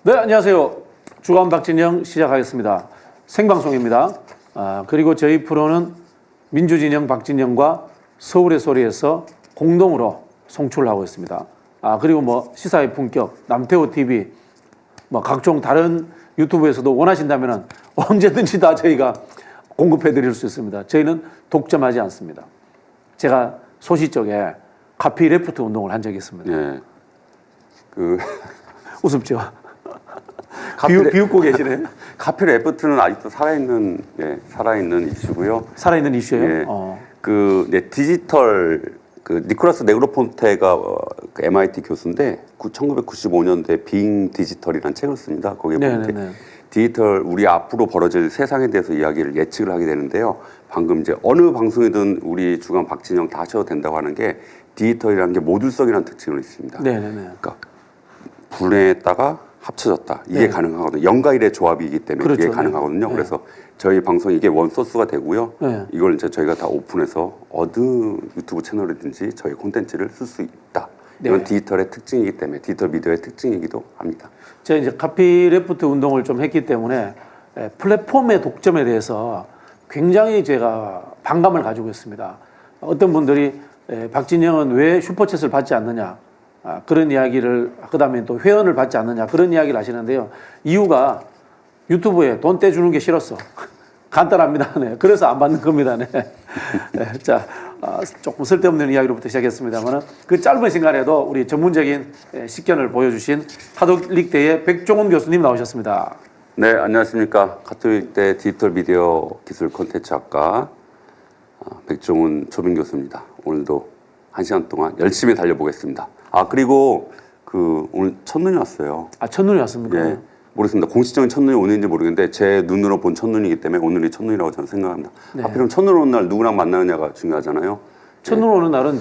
네, 안녕하세요. 주간 박진영 시작하겠습니다. 생방송입니다. 그리고 저희 프로는 민주진영 박진영과 서울의 소리에서 공동으로 송출하고 있습니다. 그리고 뭐 시사의 품격, 남태호 TV, 뭐 각종 다른 유튜브에서도 원하신다면 언제든지 다 저희가 공급해 드릴 수 있습니다. 저희는 독점하지 않습니다. 제가 소시 쪽에 카피 레프트 운동을 한 적이 있습니다. 예. 우습죠? 비웃고 계시네. 카피 레프트는 아직도 살아있는 이슈고요. 살아있는 이슈예요? 예. 디지털 니콜라스 네그로폰테가 MIT 교수인데 1995년도에 빙 디지털이라는 책을 씁니다. 거기에 보면 디지털 우리 앞으로 벌어질 세상에 대해서 이야기를 예측을 하게 되는데요. 방금 이제 어느 방송이든 우리 주간 박진영 다 하셔도 된다고 하는 게 디지털이라는 게 모듈성이라는 특징을 있습니다. 그러니까 분해했다가 합쳐졌다. 이게 가능하거든요. 0과 1의 조합이기 때문에 그렇죠. 이게 가능하거든요. 그래서 저희 방송이 이게 원소스가 되고요. 이걸 이제 저희가 다 오픈해서 어느 유튜브 채널이든지 저희 콘텐츠를 쓸 수 있다. 이건 디지털의 특징이기 때문에 디지털 미디어의 특징이기도 합니다. 제가 이제 카피 레프트 운동을 좀 했기 때문에 플랫폼의 독점에 대해서 굉장히 제가 반감을 가지고 있습니다. 어떤 분들이 박진영은 왜 슈퍼챗을 받지 않느냐. 그런 이야기를 그다음에 또 회원을 받지 않느냐 그런 이야기를 하시는데요. 이유가 유튜브에 돈 떼주는 게 싫었어. 간단합니다. 네. 그래서 안 받는 겁니다. 네. 자, 조금 쓸데없는 이야기로부터 시작했습니다만 그 짧은 시간에도 우리 전문적인 식견을 보여주신 카톨릭대의 백종훈 교수님 나오셨습니다. 네, 안녕하십니까. 카톨릭대 디지털 미디어 기술 콘텐츠학과 백종훈 초빙 교수입니다. 오늘도 1시간 동안 열심히 달려보겠습니다. 그리고 오늘 첫눈이 왔어요. 첫눈이 왔습니까? 예. 모르겠습니다. 공식적인 첫눈이 오는지 모르겠는데 제 눈으로 본 첫눈이기 때문에 오늘이 첫눈이라고 저는 생각합니다. 하필이면 첫눈 오는 날 누구랑 만나느냐가 중요하잖아요. 첫눈 오는 날은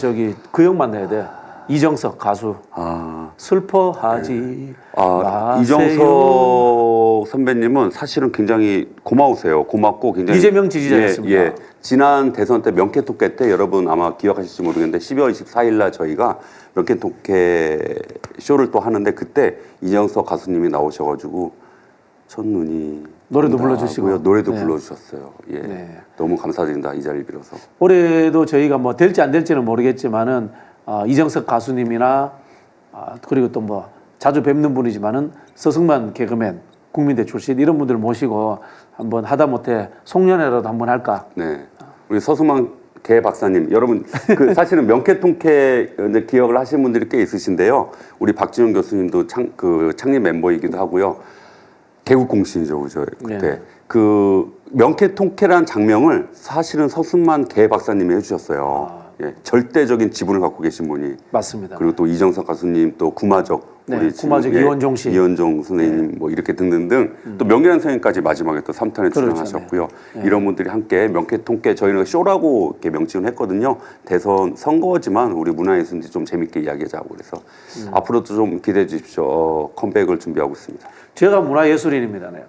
그 형 만나야 돼. 이정석 가수. 슬퍼하지 마세요. 이정석 선배님은 사실은 굉장히 고마우세요. 고맙고 굉장히 이재명 지지자였습니다. 지난 대선 때 명쾌토케 때 여러분 아마 기억하실지 모르겠는데 12월 24일 날 저희가 명쾌토케 쇼를 또 하는데 그때 이정석 가수님이 나오셔가지고 첫눈이 노래도 불러주시고요. 노래도 불러주셨어요. 너무 감사드립니다. 이 자리를 빌어서. 올해도 저희가 뭐 될지 안 될지는 모르겠지만은 이정석 가수님이나 그리고 또 뭐 자주 뵙는 분이지만은 서승만 개그맨 국민대 출신 이런 분들 모시고 한번 하다못해 송년회라도 한번 할까? 네. 우리 서승만 개 박사님, 여러분 사실은 명쾌통쾌 기억을 하시는 분들이 꽤 있으신데요. 우리 박진영 교수님도 창립 멤버이기도 하고요. 개국 공신이죠, 그죠? 그때 명쾌통쾌라는 장명을 사실은 서승만 개 박사님이 해주셨어요. 절대적인 지분을 갖고 계신 분이. 맞습니다. 그리고 또 이정석 가수님, 또 구마적. 우리 구마적 이원종 씨. 이원종 선생님 뭐 이렇게 등등등 또 명계란 선생님까지 마지막에 또 3탄에 출연하셨고요. 이런 분들이 함께 명쾌통쾌 저희는 쇼라고 이렇게 명칭을 했거든요. 대선 선거지만 우리 문화예술인지 좀 재밌게 이야기하자고 그래서 앞으로도 좀 기대해 주십시오. 컴백을 준비하고 있습니다. 제가 문화예술인입니다. 네.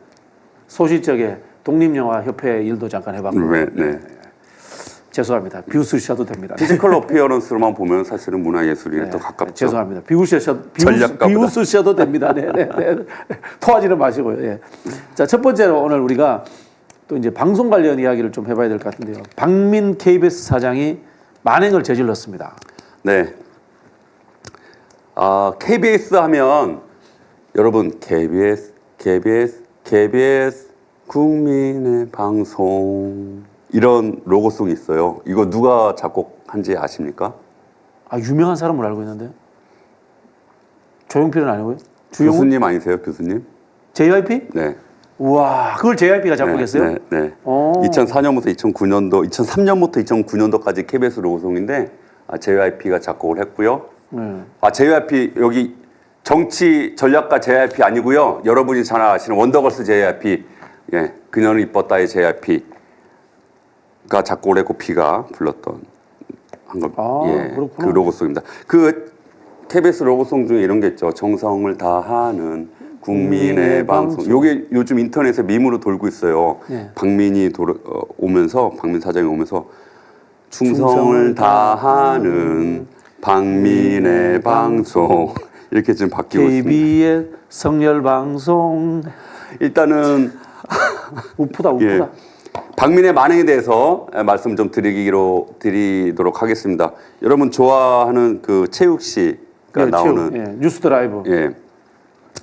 소시적에 독립영화협회 일도 잠깐 해봤고요. 죄송합니다. 비웃으셔도 됩니다. 피지컬 어피어런스로만 보면 사실은 문화예술인에 더 가깝죠. 죄송합니다. 비웃으셔도 됩니다. 토하지는 마시고요. 자, 첫 번째로 오늘 우리가 또 이제 방송 관련 이야기를 좀 해봐야 될 것 같은데요. 박민 KBS 사장이 만행을 저질렀습니다. 네. KBS 하면 여러분 KBS 국민의 방송 이런 로고송이 있어요. 이거 누가 작곡한지 아십니까? 유명한 사람을 알고 있는데. 조용필은 아니고요? 교수님 아니세요, 교수님? JYP? 네. 우와, 그걸 JYP가 작곡했어요? 네. 2004년부터 2009년도, 2003년부터 2009년도까지 KBS 로고송인데 JYP가 작곡을 했고요. JYP 여기 정치 전략가 JYP 아니고요. 여러분이 잘 아시는 원더걸스 JYP, 그녀는 이뻤다의 JYP. 가 작곡을 했고 비가 불렀던 그 로고송입니다. KBS 로고송 중에 이런 게 있죠. 정성을 다하는 국민의 방송. 요게 요즘 인터넷에 밈으로 돌고 있어요. 박민 사장이 오면서 충성을 다하는 박민의 방송 이렇게 지금 바뀌고 있습니다. KB의 성렬 방송 일단은 우프다. 예, 박민의 만행에 대해서 말씀 좀 드리도록 하겠습니다. 여러분 좋아하는 그 최욱 씨가 나오는 뉴스 드라이브.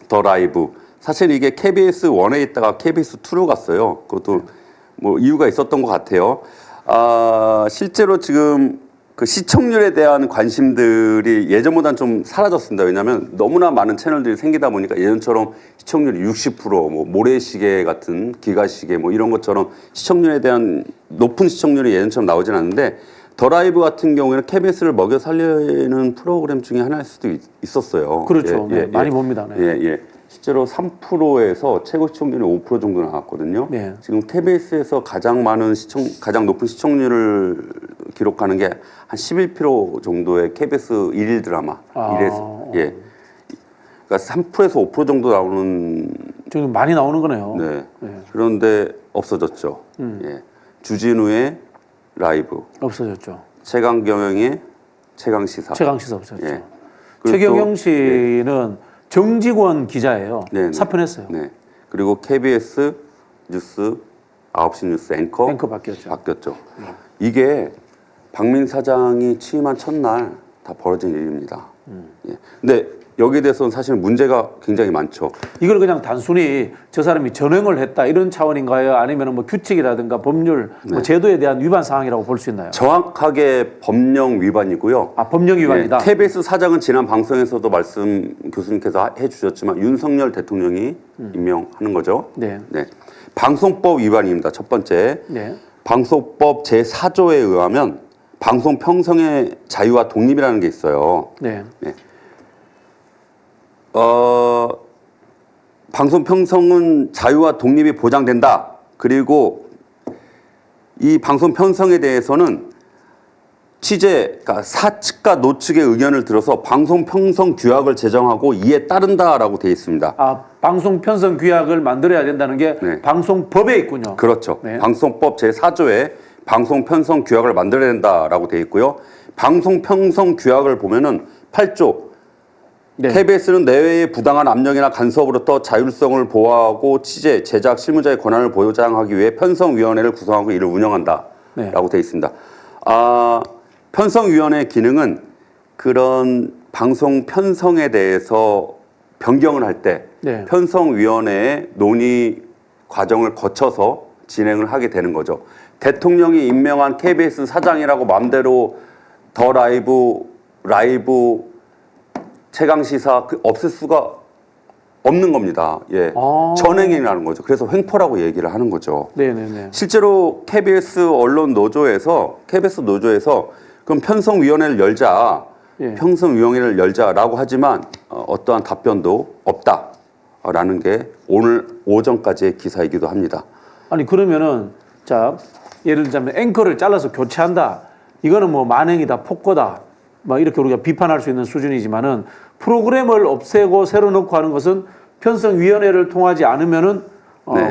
더 라이브. 사실 이게 KBS 1에 있다가 KBS 2로 갔어요. 그것도 뭐 이유가 있었던 것 같아요. 실제로 지금 그 시청률에 대한 관심들이 예전보다는 좀 사라졌습니다. 왜냐하면 너무나 많은 채널들이 생기다 보니까 예전처럼 시청률이 60%, 뭐 모래시계 같은 기가시계 뭐 이런 것처럼 시청률에 대한 높은 시청률이 예전처럼 나오진 않는데 더 라이브 같은 경우에는 KBS를 먹여 살리는 프로그램 중에 하나일 수도 있었어요. 그렇죠. 많이 봅니다. 실제로 3%에서 최고 시청률이 5% 정도 나왔거든요. 지금 KBS에서 가장 높은 시청률을 기록하는 게 한 11% 정도의 KBS 일일 드라마. 그러니까 3%에서 5% 정도 나오는. 좀 많이 나오는 거네요. 그런데 없어졌죠. 주진우의 라이브. 없어졌죠. 최강경영의 최강시사. 최강시사 없어졌죠. 최경영 씨는 정직원 기자예요. 사표냈어요. 그리고 KBS 뉴스 9시 뉴스 앵커 바뀌었죠. 이게 박민 사장이 취임한 첫날 다 벌어진 일입니다. 근데 여기에 대해서는 사실 문제가 굉장히 많죠. 이걸 그냥 단순히 저 사람이 전횡을 했다 이런 차원인가요? 아니면 뭐 규칙이라든가 법률, 뭐 제도에 대한 위반 사항이라고 볼 수 있나요? 정확하게 법령 위반이고요. 법령 위반이다. KBS 사장은 지난 방송에서도 교수님께서 해주셨지만 윤석열 대통령이 임명하는 거죠. 방송법 위반입니다. 첫 번째. 방송법 제4조에 의하면 방송 평성의 자유와 독립이라는 게 있어요. 방송 편성은 자유와 독립이 보장된다. 그리고 이 방송 편성에 대해서는 그러니까 사측과 노측의 의견을 들어서 방송 편성 규약을 제정하고 이에 따른다라고 되어 있습니다. 방송 편성 규약을 만들어야 된다는 게 방송법에 있군요. 그렇죠. 방송법 제4조에 방송 편성 규약을 만들어야 된다라고 되어 있고요. 방송 편성 규약을 보면은 8조 KBS는 내외의 부당한 압력이나 간섭으로부터 자율성을 보호하고 취재, 제작, 실무자의 권한을 보장하기 위해 편성위원회를 구성하고 이를 운영한다라고 되어 있습니다. 편성위원회의 기능은 그런 방송 편성에 대해서 변경을 할 때 편성위원회의 논의 과정을 거쳐서 진행을 하게 되는 거죠. 대통령이 임명한 KBS 사장이라고 마음대로 더 라이브 최강시사 없앨 수가 없는 겁니다. 전횡이라는 거죠. 그래서 횡포라고 얘기를 하는 거죠. 실제로 KBS 노조에서 그럼 편성위원회를 열자라고 하지만 어떠한 답변도 없다라는 게 오늘 오전까지의 기사이기도 합니다. 아니 그러면은 예를 들자면 앵커를 잘라서 교체한다. 이거는 뭐 만행이다, 폭거다. 막 이렇게 우리가 비판할 수 있는 수준이지만은 프로그램을 없애고 새로 넣고 하는 것은 편성위원회를 통하지 않으면은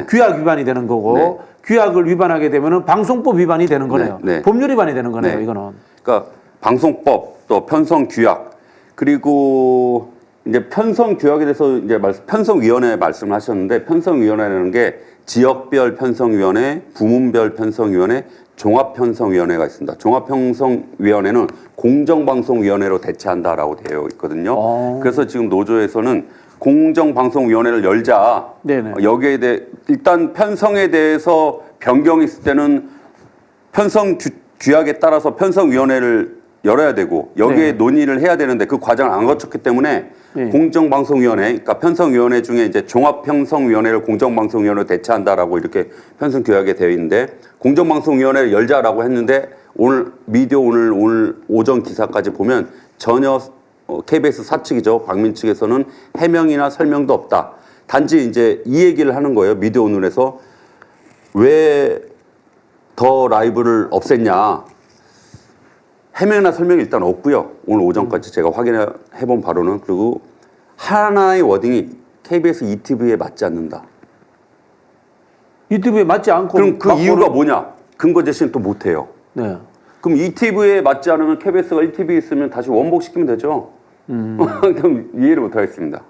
규약 위반이 되는 거고 규약을 위반하게 되면은 방송법 위반이 되는 거네요. 법률 위반이 되는 거네요. 이거는. 그러니까 방송법 또 편성규약 그리고 이제 편성규약에 대해서 이제 편성위원회 말씀하셨는데 편성위원회라는 게 지역별 편성위원회, 부문별 편성위원회, 종합편성위원회가 있습니다. 종합편성위원회는 공정방송위원회로 대체한다라고 되어 있거든요. 그래서 지금 노조에서는 공정방송위원회를 열자. 여기에 대해 일단 편성에 대해서 변경이 있을 때는 편성 규약에 따라서 편성위원회를 열어야 되고 여기에 논의를 해야 되는데 그 과정을 안 거쳤기 때문에 공정방송위원회, 그러니까 편성위원회 중에 이제 종합편성위원회를 공정방송위원회로 대체한다라고 이렇게 편성규약에 되어 있는데 공정방송위원회를 열자라고 했는데 오늘 오전 기사까지 보면 전혀 KBS 사측이죠. 박민 측에서는 해명이나 설명도 없다. 단지 이제 이 얘기를 하는 거예요. 미디어 오늘에서 왜 더 라이브를 없앴냐. 해명이나 설명이 일단 없고요. 오늘 오전까지 제가 확인해 본 바로는 그리고 하나의 워딩이 KBS ETV에 맞지 않는다. ETV에 맞지 않고 그럼 그 이유가 뭐냐? 근거 제시는 또 못해요. 그럼 ETV에 맞지 않으면 KBS가 1TV에 있으면 다시 원복시키면 되죠. 그럼 이해를 못 하겠습니다.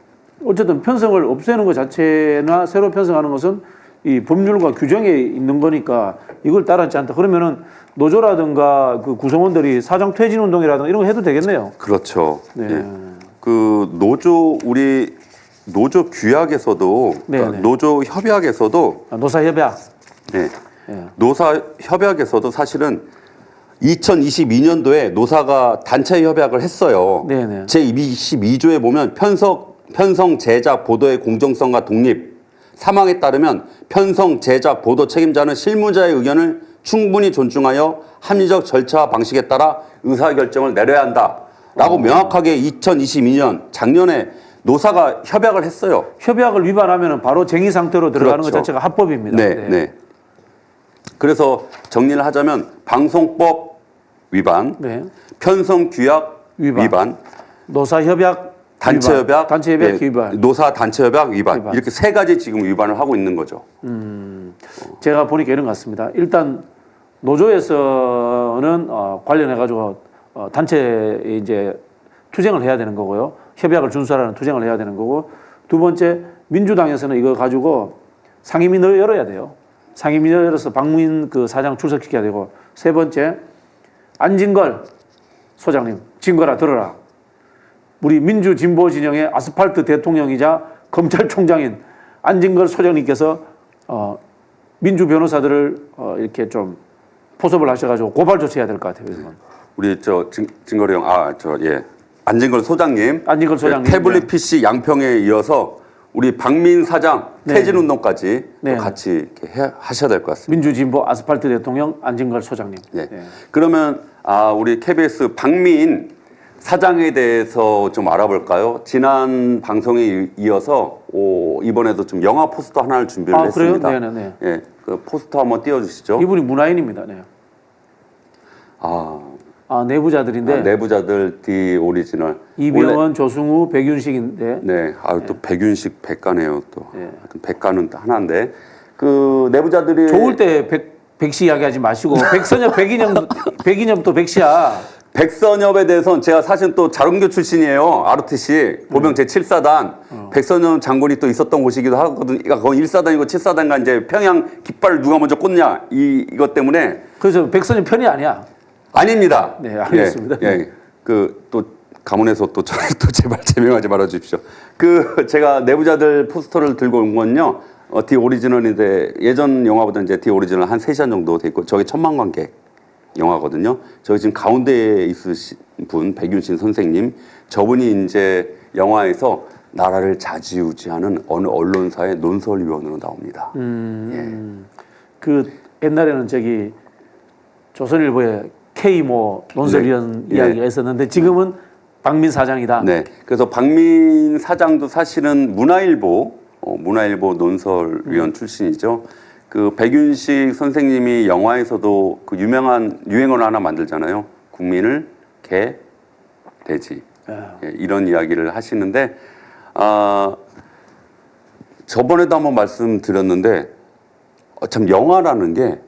어쨌든 편성을 없애는 것 자체나 새로 편성하는 것은 이 법률과 규정에 있는 거니까 이걸 따르지 않다. 그러면은 노조라든가 그 구성원들이 사장 퇴진 운동이라든가 이런 거 해도 되겠네요. 그렇죠. 네. 예. 그 우리 노조 규약에서도 그러니까 노조 협약에서도 노사협약. 네. 예. 노사 협약에서도 사실은 2022년도에 노사가 단체 협약을 했어요. 네네. 제22조에 보면 편성 제작 보도의 공정성과 독립, 사망에 따르면 편성 제작 보도 책임자는 실무자의 의견을 충분히 존중하여 합리적 절차와 방식에 따라 의사결정을 내려야 한다라고 명확하게 2022년 작년에 노사가 협약을 했어요. 협약을 위반하면 바로 쟁의 상태로 들어가는 그렇죠. 것 자체가 합법입니다. 네. 그래서 정리를 하자면 방송법 위반, 네. 편성 규약 위반, 노사협약 단체협약, 단체협약 위반. 노사 단체협약 위반. 이렇게 세 가지 지금 위반을 하고 있는 거죠. 제가 보니까 이런 것 같습니다. 일단 노조에서는 관련해 가지고 단체 이제 투쟁을 해야 되는 거고요. 협약을 준수하라는 투쟁을 해야 되는 거고, 두 번째 민주당에서는 이거 가지고 상임위를 열어야 돼요. 상임위를 열어서 박무인 그 사장 출석시켜야 되고, 세 번째 안진걸 소장님 진거라 들어라. 우리 민주진보 진영의 아스팔트 대통령이자 검찰총장인 안진걸 소장님께서 민주 변호사들을 이렇게 좀 포섭을 하셔가지고 고발 조치해야 될 것 같아요. 이건. 우리 진거리 형, 안진걸 소장님, 안진걸 소장님, 태블릿 네. PC 양평에 이어서 우리 박민 사장 퇴진 운동까지 같이 이렇게 하셔야 될 것 같습니다. 민주진보 아스팔트 대통령 안진걸 소장님. 네. 그러면 우리 KBS 박민 사장에 대해서 좀 알아볼까요? 지난 방송에 이어서 이번에도 좀 영화 포스터 하나를 준비를 했습니다. 그래요? 네네네. 예, 그 포스터 한번 띄워주시죠. 이분이 문화인입니다. 네. 내부자들인데. 내부자들 디 오리지널. 이병헌, 조승우, 백윤식인데. 네, 또 백윤식 백가네요 또. 하여튼 백가는 하나인데 그 내부자들이 좋을 때 백씨 이야기하지 마시고 백선엽, 백인엽도 백씨야. 백선엽에 대해서는 제가 사실 또 자룡교 출신이에요. ROTC 보병 제7사단 백선엽 장군이 또 있었던 곳이기도 하거든요. 거기 1사단이고 7사단과 이제 평양 깃발을 누가 먼저 꽂냐 이것 때문에. 그래서 백선엽 편이 아니야. 아닙니다. 네, 알겠습니다. 그 또 가문에서 또 저를 또 제발 제명하지 말아 주십시오. 제가 내부자들 포스터를 들고 온 건요. 디 오리지널인데 예전 영화보다 이제 디 오리지널 한 3시간 정도 돼 있고 저게 1000만 관객 영화거든요. 저기 지금 가운데에 있으신 분 백윤신 선생님, 저분이 이제 영화에서 나라를 좌지우지하는 어느 언론사의 논설위원으로 나옵니다. 그 옛날에는 저기 조선일보에 K 논설위원 이야기가 있었는데 지금은 박민 사장이다. 네. 그래서 박민 사장도 사실은 문화일보 논설위원 출신이죠. 그 백윤식 선생님이 영화에서도 그 유명한 유행어를 하나 만들잖아요. 국민을 개, 돼지. 이런 이야기를 하시는데 저번에도 한번 말씀드렸는데 참 영화라는 게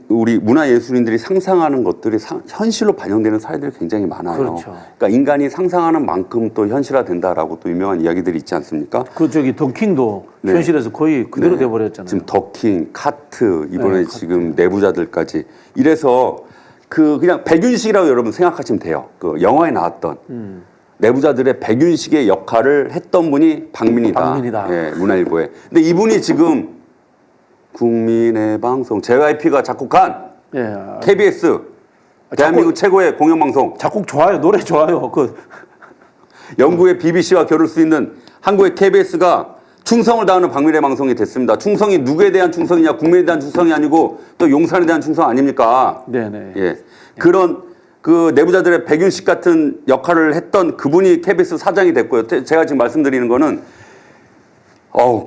우리 문화예술인들이 상상하는 것들이 현실로 반영되는 사례들이 굉장히 많아요. 그렇죠. 그러니까 인간이 상상하는 만큼 또 현실화된다라고 또 유명한 이야기들이 있지 않습니까? 더킹도 현실에서 거의 그대로 돼버렸잖아요. 지금 더킹, 카트, 이번에 지금 내부자들까지. 이래서 그냥 백윤식이라고 여러분 생각하시면 돼요. 그 영화에 나왔던 내부자들의 백윤식의 역할을 했던 분이 박민이다. 예, 문화일보에. 근데 이분이 지금 국민의 방송 JYP가 작곡한 KBS 대한민국 최고의 공영방송 작곡 좋아요. 노래 좋아요. 영국의 BBC와 겨룰 수 있는 한국의 KBS가 충성을 다하는 박민의 방송이 됐습니다. 충성이 누구에 대한 충성이냐? 국민에 대한 충성이 아니고 또 용산에 대한 충성 아닙니까? 네네. 예. 그런 그 내부자들의 백윤식 같은 역할을 했던 그분이 KBS 사장이 됐고요. 제가 지금 말씀드리는 거는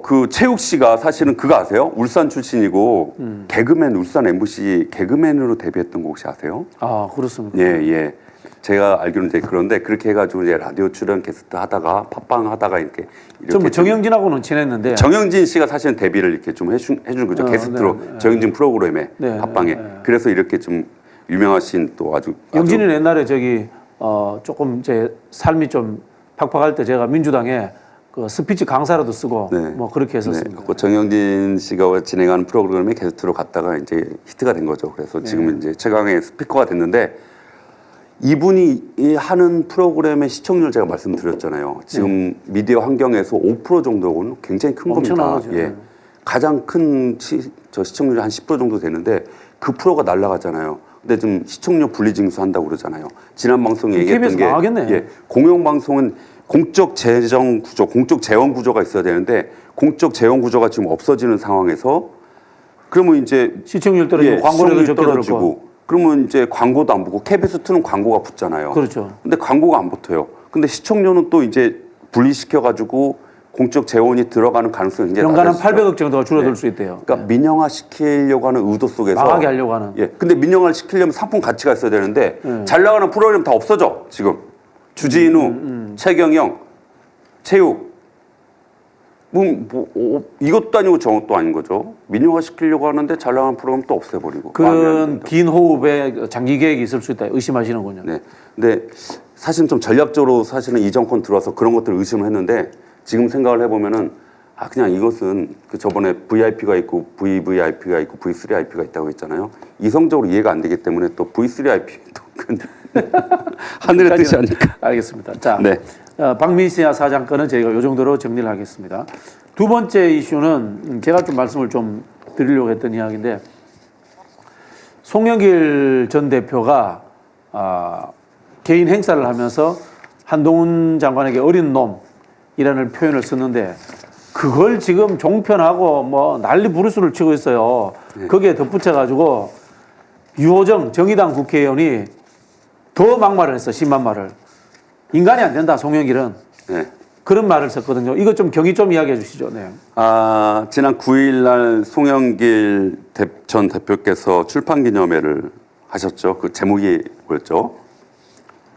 그 최욱 씨가 사실은 그거 아세요? 울산 출신이고 개그맨 울산 MBC 개그맨으로 데뷔했던 거 혹시 아세요? 그렇습니까? 예. 제가 알기로는 이제 그런데 그렇게 해가지고 이제 라디오 출연 게스트 하다가 팟빵 하다가 이렇게 좀 정영진하고는 친했는데 정영진 씨가 사실은 데뷔를 이렇게 좀 해준 거죠. 게스트로 정영진 프로그램에 팟빵에. 그래서 이렇게 좀 유명하신 또 아주 영진이는 옛날에 저기 조금 제 삶이 좀 팍팍할 때 제가 민주당에 그 스피치 강사라도 쓰고 네. 뭐 그렇게 했었습니다. 그 정영진 씨가 진행하는 프로그램에 게스트로 갔다가 이제 히트가 된 거죠. 그래서 지금은 이제 최강의 스피커가 됐는데 이분이 하는 프로그램의 시청률 제가 말씀드렸잖아요. 지금 미디어 환경에서 5% 정도는 굉장히 큰 겁니다. 엄청나죠. 예. 가장 큰 시청률이 한 10% 정도 되는데 그 프로가 날아가잖아요. 근데 좀 시청률 분리징수 한다고 그러잖아요. 지난 방송에 얘기했던 게 망하겠네. 예, 공영방송은 공적 재정 구조, 공적 재원 구조가 있어야 되는데 공적 재원 구조가 지금 없어지는 상황에서 그러면 이제 시청률 떨어지고 광고료도 적게 들고 그러면 이제 광고도 안 붙고 KBS2는 광고가 붙잖아요. 그렇죠. 근데 광고가 안 붙어요. 근데 시청료는 또 이제 분리시켜 가지고 공적 재원이 들어가는 가능성이 굉장히 연간 한 낮아지죠. 800억 정도가 줄어들 수 있대요. 그러니까 민영화 시키려고 하는 의도 속에서 망하게 하려고 하는. 예. 근데 민영화를 시키려면 상품 가치가 있어야 되는데 잘 나가는 프로그램 다 없어져 지금. 주진우, 최경영, 체육. 이것도 아니고 저것도 아닌 거죠. 민영화 시키려고 하는데 잘 나가는 프로그램 또 없애버리고. 그런 긴 호흡에 장기 계획이 있을 수 있다 의심하시는군요. 네. 근데 사실은 좀 전략적으로 사실은 이 정권 들어와서 그런 것들을 의심을 했는데 지금 생각을 해보면은 그냥 이것은 그 저번에 VIP가 있고 VVIP가 있고 V3IP가 있다고 했잖아요. 이성적으로 이해가 안 되기 때문에 또 V3IP도 큰 하늘의 뜻이 아닐까. 알겠습니다. 자, 네. 박민시아 사장 건은 저희가 이 정도로 정리를 하겠습니다. 두 번째 이슈는 제가 좀 말씀을 좀 드리려고 했던 이야기인데 송영길 전 대표가 개인 행사를 하면서 한동훈 장관에게 어린 놈이라는 표현을 썼는데 그걸 지금 종편하고 뭐 난리 부르스를 치고 있어요. 네. 거기에 덧붙여가지고 유호정 정의당 국회의원이 더 막말을 했어. 심한 말을. 인간이 안 된다. 송영길은. 네. 그런 말을 썼거든요. 이거 좀 경위 좀 이야기해 주시죠. 네. 지난 9일 날 송영길 전 대표께서 출판 기념회를 하셨죠. 그 제목이 뭐였죠?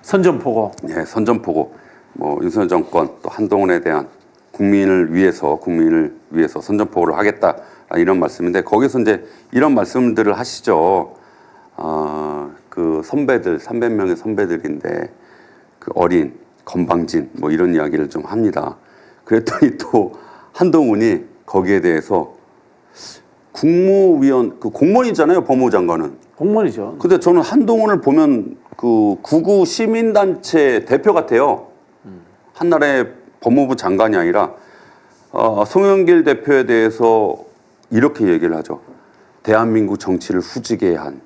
선전포고. 네, 선전포고. 뭐 윤석열 정권 또 한동훈에 대한 국민을 위해서 선전포고를 하겠다 이런 말씀인데 거기서 이제 이런 말씀들을 하시죠. 그 선배들 300명의 선배들인데 그 어린 건방진 뭐 이런 이야기를 좀 합니다. 그랬더니 또 한동훈이 거기에 대해서 국무위원 그 공무원이잖아요. 법무부 장관은. 공무원이죠. 근데 저는 한동훈을 보면 그 구구 시민단체 대표 같아요. 한나라의 법무부 장관이 아니라 송영길 대표에 대해서 이렇게 얘기를 하죠. 대한민국 정치를 후지게 한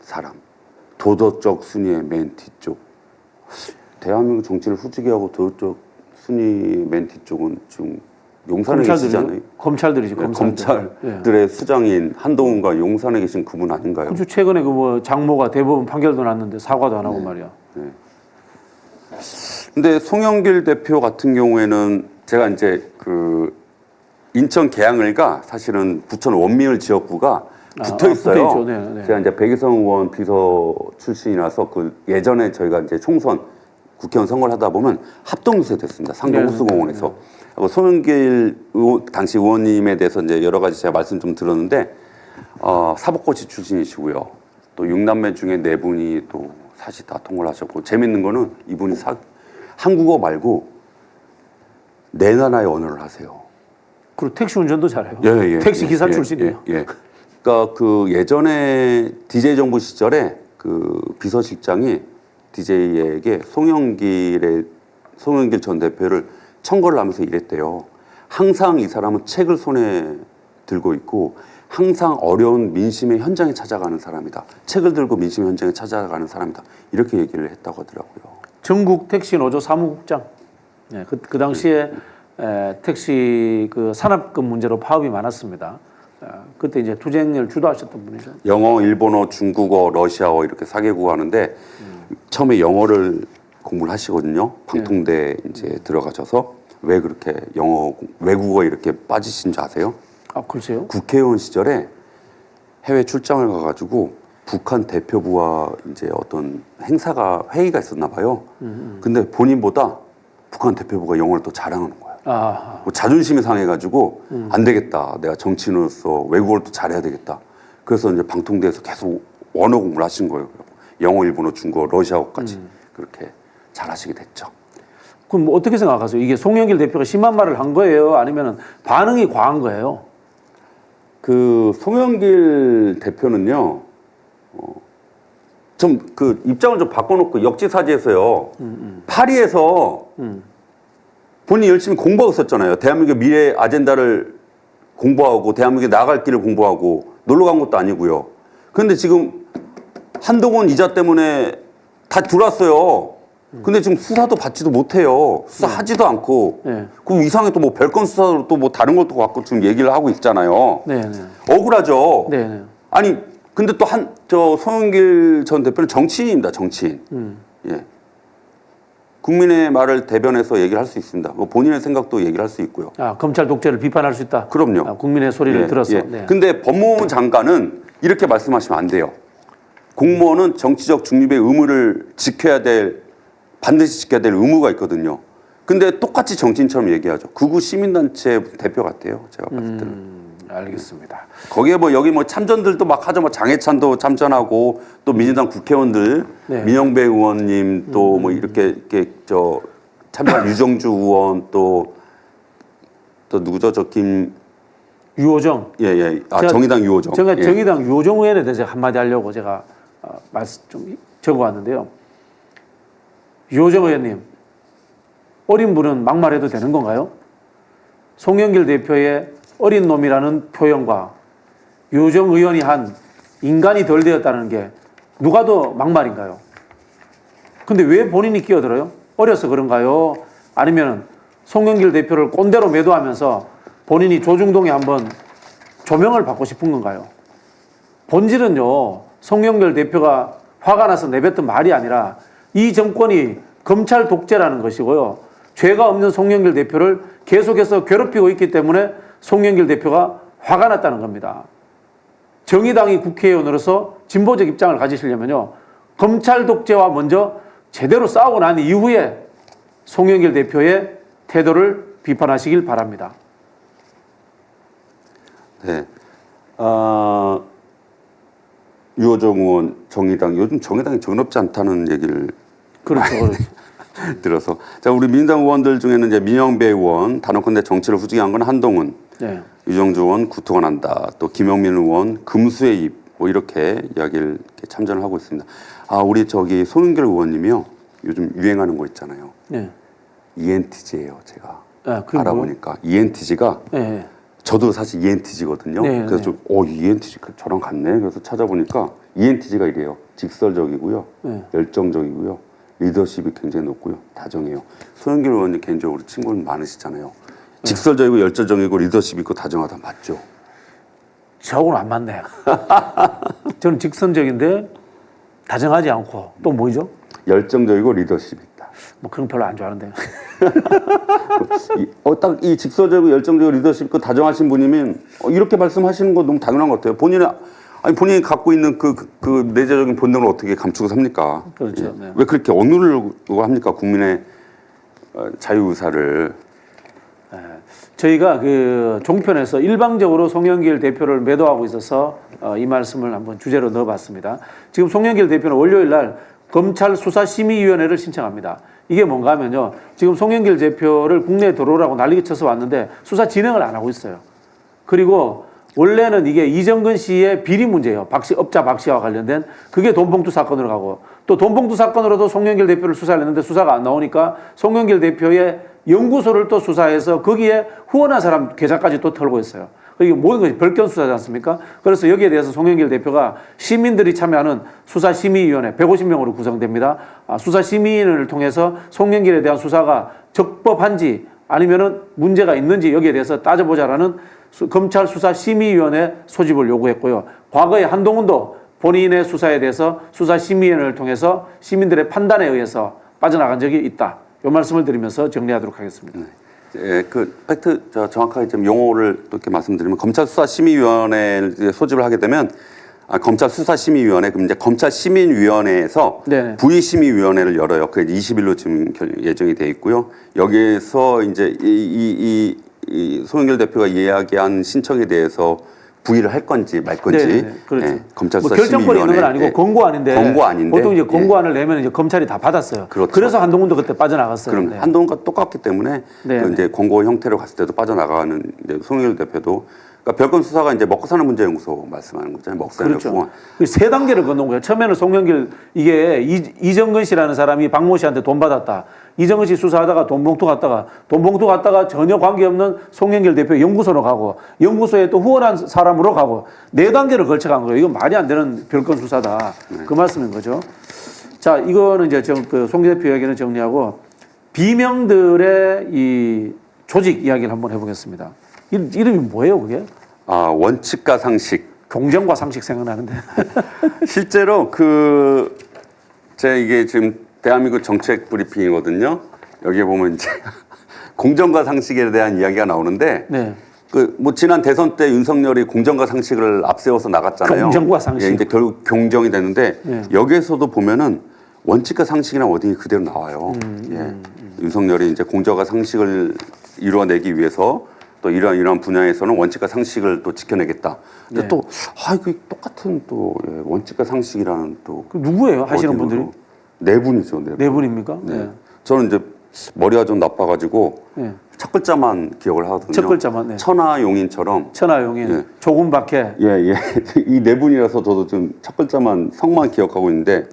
사람. 도덕적 순위의 맨 뒤쪽. 대한민국 정치를 후지게 하고 도덕적 순위 맨 뒤쪽은 지금 용산에 계시잖아요. 검찰들이지. 검찰들의 수장인 한동훈과 용산에 계신 그분 아닌가요? 그렇죠. 최근에 그 뭐 장모가 대법원 판결도 났는데 사과도 안 하고 말이야. 네. 근데 송영길 대표 같은 경우에는 제가 이제 그 인천 계양을가 사실은 부천 원미을 지역구가 붙어 있어요. 붙어 있죠. 네, 네. 제가 이제 백이성 의원 비서 출신이라서 그 예전에 저희가 이제 총선 국회의원 선거를 하다 보면 합동유세 됐습니다. 상동 호수공원에서. 송영길 당시 의원님에 대해서 이제 여러 가지 제가 말씀 좀 들었는데 사법고시 출신이시고요. 또 6남매 중에 4분이 또 사실 다 통과를 하셨고 재밌는 거는 이분이 한국어 말고 4나라의 언어를 하세요. 그리고 택시 운전도 잘해요. 예, 택시 기사 출신이에요. 그러니까 그 예전에 DJ 정부 시절에 그 비서실장이 DJ에게 송영길 전 대표를 청거를 하면서 이랬대요. 항상 이 사람은 책을 손에 들고 있고 항상 어려운 민심의 현장에 찾아가는 사람이다. 책을 들고 민심의 현장에 찾아가는 사람이다. 이렇게 얘기를 했다고 하더라고요. 전국 택시 노조 사무국장. 네, 그 당시에 택시 그 산업급 문제로 파업이 많았습니다. 그때 이제 투쟁을 주도하셨던 분이죠. 영어, 일본어, 중국어, 러시아어 이렇게 4개국 하는데 처음에 영어를 공부를 하시거든요. 방통대 이제 들어가셔서 왜 그렇게 외국어 이렇게 빠지신 줄 아세요? 글쎄요. 국회의원 시절에 해외 출장을 가가지고 북한 대표부와 이제 어떤 회의가 있었나 봐요. 근데 본인보다 북한 대표부가 영어를 더 잘하는 거예요. 뭐 자존심이 상해가지고 안 되겠다. 내가 정치인으로서 외국어를 또 잘해야 되겠다. 그래서 이제 방통대에서 계속 언어 공부를 하신 거예요. 영어, 일본어, 중국어, 러시아어까지 그렇게 잘하시게 됐죠. 그럼 뭐 어떻게 생각하세요? 이게 송영길 대표가 심한 말을 한 거예요? 아니면 반응이 과한 거예요? 그 송영길 대표는요, 좀 그 입장을 좀 바꿔놓고 역지사지해서요, 파리에서 본인이 열심히 공부하고 있었잖아요. 대한민국의 미래 아젠다를 공부하고 대한민국에 나아갈 길을 공부하고 놀러 간 것도 아니고요. 그런데 지금 한동훈 이자 때문에 다 들어왔어요. 근데 지금 수사도 받지도 못해요. 수사하지도 않고. 네. 그 이상에 또 뭐 별건 수사로 또 뭐 다른 것도 갖고 지금 얘기를 하고 있잖아요. 네네. 억울하죠. 네네. 아니 근데 또 저 송영길 전 대표는 정치인입니다. 정치인. 예. 국민의 말을 대변해서 얘기를 할 수 있습니다. 뭐 본인의 생각도 얘기를 할 수 있고요. 아, 검찰 독재를 비판할 수 있다. 그럼요. 아, 국민의 소리를 예, 들어서. 예. 네. 근데 법무부 장관은 이렇게 말씀하시면 안 돼요. 공무원은 정치적 중립의 의무를 반드시 지켜야 될 의무가 있거든요. 근데 똑같이 정치인처럼 얘기하죠. 극우 시민단체 대표 같아요. 제가 봤을 때는. 알겠습니다. 거기에 뭐 여기 뭐 참전들도 막 하죠. 뭐 장해찬도 참전하고 또 민주당 국회의원들 네. 민영배 의원님 또 뭐 이렇게 저 참전 유정주 의원 또 누구죠? 유호정. 예예. 아 제가- 정의당 유호정. 제가 예. 정의당 유호정 의원에 대해서 한마디 하려고 제가 말씀 좀 적어왔는데요. 유호정 의원님, 어린 분은 막말해도 되는 건가요? 송영길 대표의 어린 놈이라는 표현과 유호정 의원이 한 인간이 덜 되었다는 게 누가 더 막말인가요? 근데 왜 본인이 끼어들어요? 어려서 그런가요? 아니면 송영길 대표를 꼰대로 매도하면서 본인이 조중동에 한번 조명을 받고 싶은 건가요? 본질은요, 송영길 대표가 화가 나서 내뱉은 말이 아니라 이 정권이 검찰 독재라는 것이고요. 죄가 없는 송영길 대표를 계속해서 괴롭히고 있기 때문에 송영길 대표가 화가 났다는 겁니다. 정의당이 국회의원으로서 진보적 입장을 가지시려면요, 검찰 독재와 먼저 제대로 싸우고 난 이후에 송영길 대표의 태도를 비판하시길 바랍니다. 네. 유호정 의원 정의당 요즘 정의당이 정의롭지 않다는 얘기를 그렇죠. 그렇죠. 들어서 자 우리 민주당 의원들 중에는 이제 민영배 의원 단언컨대 정치를 후지한 건 한동훈, 네. 유정주 의원 구토가 난다. 또 김영민 의원 금수의 입 뭐 이렇게 이야기를 이렇게 참전을 하고 있습니다. 아 우리 저기 송영길 의원님이요 요즘 유행하는 거 있잖아요. 네. ENTJ예요 제가 아, 그게 알아보니까 ENTJ가 네. 저도 사실 ENTJ거든요. 네, 그래서 네. 좀 ENTJ 저랑 같네. 그래서 찾아보니까 ENTJ가 이래요. 직설적이고요, 네. 열정적이고요, 리더십이 굉장히 높고요, 다정해요. 소영길 의원님 개인적으로 친구는 많으시잖아요. 직설적이고 열정적이고 리더십 있고 다정하다 맞죠? 저하고는 안 맞네요. 저는 직선적인데 다정하지 않고 또 뭐죠? 열정적이고 리더십 있다. 뭐 그런 거 별로 안 좋아하는데. 딱 이 직설적이고 열정적이고 리더십 있고 다정하신 분이면 이렇게 말씀하시는 거 너무 당연한 것 같아요. 본인이 갖고 있는 그 내재적인 본능을 어떻게 감추고 삽니까? 그렇죠. 예. 네. 왜 그렇게 억누르려고 합니까? 국민의 자유의사를. 저희가 그 종편에서 일방적으로 송영길 대표를 매도하고 있어서 이 말씀을 한번 주제로 넣어봤습니다. 지금 송영길 대표는 월요일 날 검찰 수사심의위원회를 신청합니다. 이게 뭔가 하면요, 지금 송영길 대표를 국내에 들어오라고 난리가 쳐서 왔는데 수사 진행을 안 하고 있어요. 그리고 원래는 이게 이정근 씨의 비리 문제예요. 업자 박 씨와 관련된 그게 돈봉투 사건으로 가고 또 돈봉투 사건으로도 송영길 대표를 수사를 했는데 수사가 안 나오니까 송영길 대표의 연구소를 또 수사해서 거기에 후원한 사람 계좌까지 또 털고 있어요. 이게 모든 것이 별건 수사지 않습니까? 그래서 여기에 대해서 송영길 대표가 시민들이 참여하는 수사심의위원회 150명으로 구성됩니다. 수사심의위원회를 통해서 송영길에 대한 수사가 적법한지 아니면은 문제가 있는지 여기에 대해서 따져보자라는 검찰 수사심의위원회 소집을 요구했고요. 과거에 한동훈도 본인의 수사에 대해서 수사심의위원회를 통해서 시민들의 판단에 의해서 빠져나간 적이 있다. 이 말씀을 드리면서 정리하도록 하겠습니다. 예, 그 팩트 정확하게 좀 용어를 또 이렇게 말씀드리면 검찰 수사심의위원회를 소집을 하게 되면 검찰 수사심의위원회 그럼 이제 검찰시민위원회에서 네. 부의심의위원회를 열어요. 그 20일로 지금 예정이 돼 있고요. 여기에서 이제 이 송영길 대표가 이야기한 신청에 대해서 부의를 할 건지 말 건지 네네, 그렇죠. 예, 검찰 뭐 수사심의위원회 결정권이 있는 건 아니고 권고안인데 보통 이제 권고안을 내면 이제 검찰이 다 받았어요. 그렇죠. 그래서 한동훈도 그때 빠져나갔어요. 그럼 네. 한동훈과 똑같기 때문에 그 이제 권고 형태로 갔을 때도 빠져나가는 이제 송영길 대표도 그러니까 별건 수사가 이제 먹고 사는 문제 연구소 말씀하는 거잖아요. 먹사연 그렇죠. 연구원. 세 단계를 건너온 거예요. 처음에는 송영길 이게 이정근 씨라는 사람이 박모 씨한테 돈 받았다. 이정근 씨 수사하다가 돈 봉투 갔다가 전혀 관계없는 송영길 대표 연구소로 가고 연구소에 또 후원한 사람으로 가고 네 단계를 걸쳐간 거예요. 이건 말이 안 되는 별건 수사다. 그 말씀인 거죠. 자, 이거는 이제 송 대표 이야기는 정리하고 비명들의 이 조직 이야기를 한번 해보겠습니다. 이름이 뭐예요, 그게? 아, 원칙과 상식. 공정과 상식 생각나는데. 실제로 제 이게 지금 대한민국 정책 브리핑이거든요. 여기에 보면 이제 공정과 상식에 대한 이야기가 나오는데 네. 뭐 지난 대선 때 윤석열이 공정과 상식을 앞세워서 나갔잖아요. 공정과 상식. 예, 이제 결국 경정이 됐는데 네. 여기에서도 보면은 원칙과 상식이랑 워딩이 그대로 나와요. 윤석열이 이제 공정과 상식을 이루어내기 위해서 또 이러한 분야에서는 원칙과 상식을 또 지켜내겠다. 근데 네. 또 이거 똑같은 또 원칙과 상식이라는 또 그 누구예요? 하시는 분들이? 네 분이죠. 네 분입니까? 네. 저는 이제 머리가 좀 나빠가지고 네. 첫 글자만 기억을 하거든요. 첫 글자만. 네. 천하용인처럼. 천하용인, 네. 조금밖에. 예. 이 네 분이라서 저도 좀 첫 글자만 성만 기억하고 있는데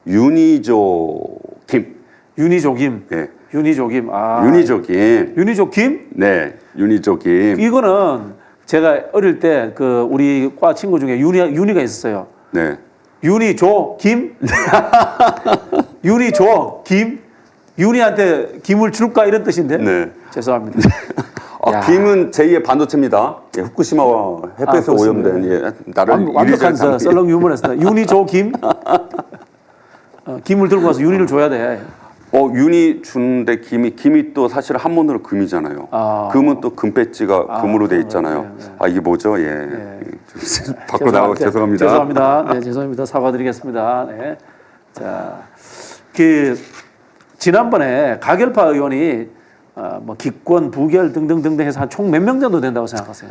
윤희조 김. 윤희조 김. 예. 윤희조 김. 아. 윤희조 김. 윤희조 김? 네. 윤희조 김. 이거는 제가 어릴 때 우리 과 친구 중에 윤희가 있었어요. 네. 윤희조 김? 윤희조 김? 윤희한테 김을 줄까 이런 뜻인데? 네. 죄송합니다. 야. 김은 제2의 반도체입니다. 예, 후쿠시마와 햇볕에 오염된 나를 완벽한 썰렁 유머였습니다. 윤희조 김? 김을 들고 와서 윤희를 줘야 돼. 윤이 주는데 김이 또 사실 한문으로 금이잖아요. 금은 또 금배지가 금으로 돼 있잖아요. 네. 이게 뭐죠? 예. 네. 밖으로 나가고 죄송합니다. 죄송합니다. 네, 죄송합니다. 사과드리겠습니다. 네. 자, 지난번에 가결파 의원이 뭐 기권, 부결 등등 해서 한 총 몇 명 정도 된다고 생각하세요?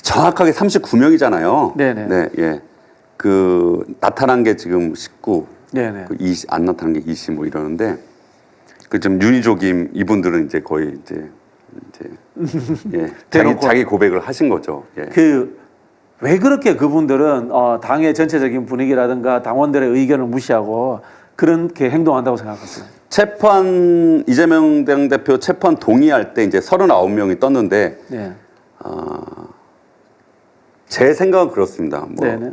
정확하게 39명이잖아요. 네네. 네, 예. 나타난 게 지금 19, 네네. 20, 안 나타난 게 20 뭐 이러는데 좀 윤희조김 이분들은 이제 거의 이제 예. 자기 고백을 하신 거죠. 예. 왜 그렇게 그분들은 당의 전체적인 분위기라든가 당원들의 의견을 무시하고 그렇게 행동한다고 생각하세요? 이재명 당대표 재판 동의할 때 이제 39명이 떴는데 네. 제 생각은 그렇습니다. 네네.